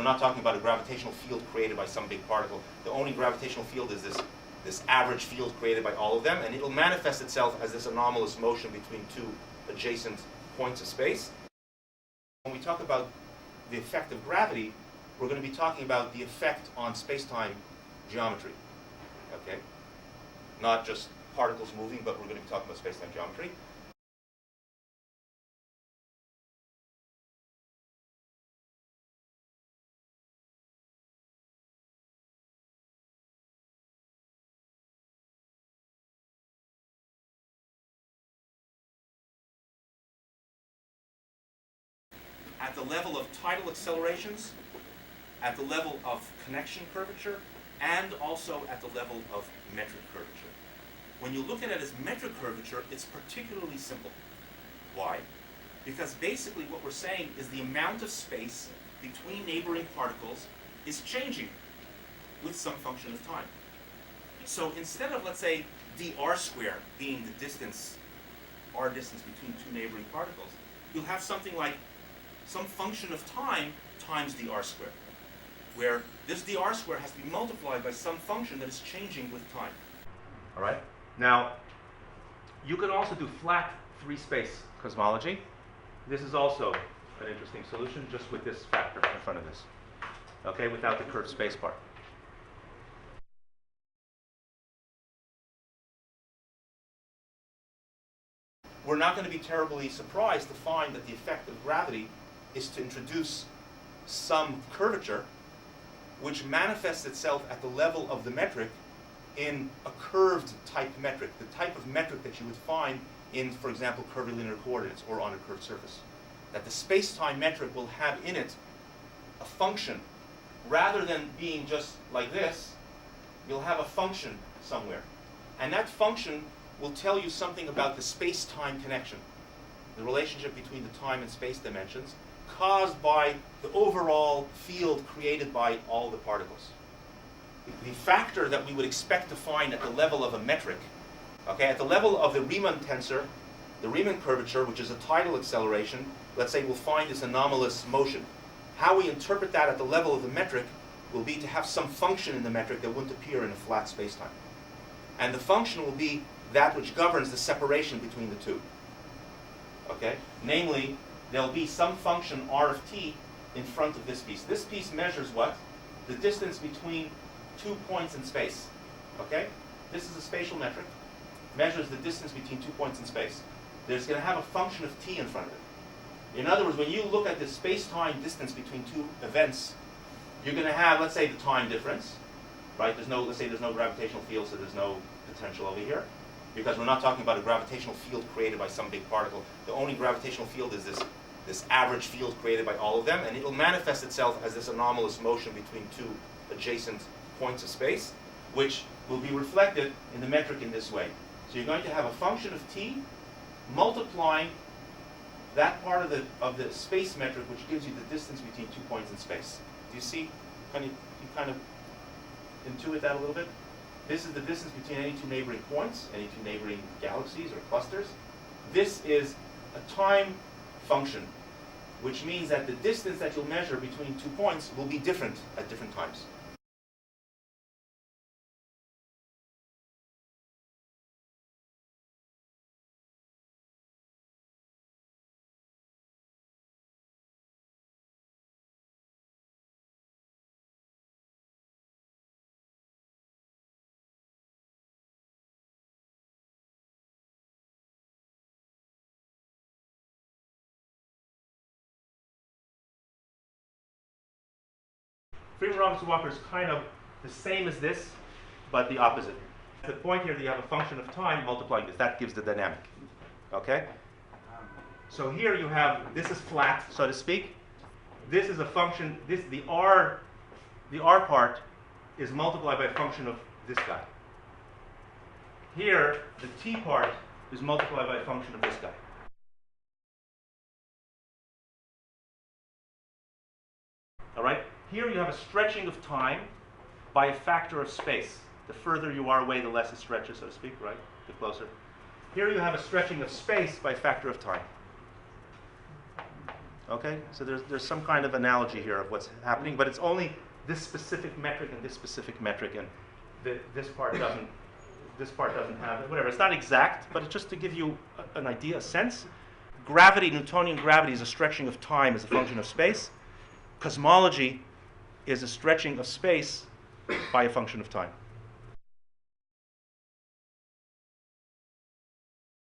We're not talking about a gravitational field created by some big particle. The only gravitational field is this average field created by all of them, and it'll manifest itself as this anomalous motion between two adjacent points of space. When we talk about the effect of gravity, we're going to be talking about the effect on space-time geometry. Okay? Not just particles moving, but we're going to be talking about space-time geometry. At the level of tidal accelerations, at the level of connection curvature, and also at the level of metric curvature. When you look at it as metric curvature, it's particularly simple. Why? Because basically what we're saying is the amount of space between neighboring particles is changing with some function of time. So instead of, let's say, dr squared being the distance, r distance between two neighboring particles, you'll have something like some function of time times dr squared, where this dr squared has to be multiplied by some function that is changing with time. All right? Now, you can also do flat three-space cosmology. This is also an interesting solution, just with this factor in front of this, okay, without the curved space part. We're not going to be terribly surprised to find that the effect of gravity is to introduce some curvature which manifests itself at the level of the metric in a curved type metric, the type of metric that you would find in, for example, curvilinear coordinates or on a curved surface. That the space-time metric will have in it a function. Rather than being just like this, you'll have a function somewhere. And that function will tell you something about the space-time connection, the relationship between the time and space dimensions, caused by the overall field created by all the particles. The factor that we would expect to find at the level of a metric, okay, at the level of the Riemann tensor, the Riemann curvature, which is a tidal acceleration, let's say we'll find this anomalous motion. How we interpret that at the level of the metric will be to have some function in the metric that wouldn't appear in a flat spacetime. And the function will be that which governs the separation between the two. Okay? Namely, there'll be some function r of t in front of this piece. This piece measures what? The distance between two points in space. Okay? This is a spatial metric. Measures the distance between 2 points in space. There's going to have a function of t in front of it. In other words, when you look at the space-time distance between two events, you're going to have, let's say, the time difference, right? Let's say there's no gravitational field, so there's no potential over here, because we're not talking about a gravitational field created by some big particle. The only gravitational field is this average field created by all of them, and it'll manifest itself as this anomalous motion between two adjacent points of space, which will be reflected in the metric in this way. So you're going to have a function of t multiplying that part of the space metric, which gives you the distance between 2 points in space. Do you see? You kind of intuit that a little bit? This is the distance between any two neighboring points, any two neighboring galaxies or clusters. This is a time function, which means that the distance that you'll measure between 2 points will be different at different times. Freeman-Robinson-Walker is kind of the same as this, but the opposite. The point here that you have a function of time multiplying this. That gives the dynamic. Okay? So here you have, this is flat, so to speak. This is a function, the R part is multiplied by a function of this guy. Here, the T part is multiplied by a function of this guy. All right? Here you have a stretching of time by a factor of space. The further you are away, the less it stretches, so to speak, right? The closer. Here you have a stretching of space by a factor of time. Okay, so there's some kind of analogy here of what's happening, but it's only this specific metric and this specific metric, and this part doesn't have it. Whatever. It's not exact, but it's just to give you an idea, a sense. Gravity, Newtonian gravity, is a stretching of time as a function of space. Cosmology is a stretching of space by a function of time.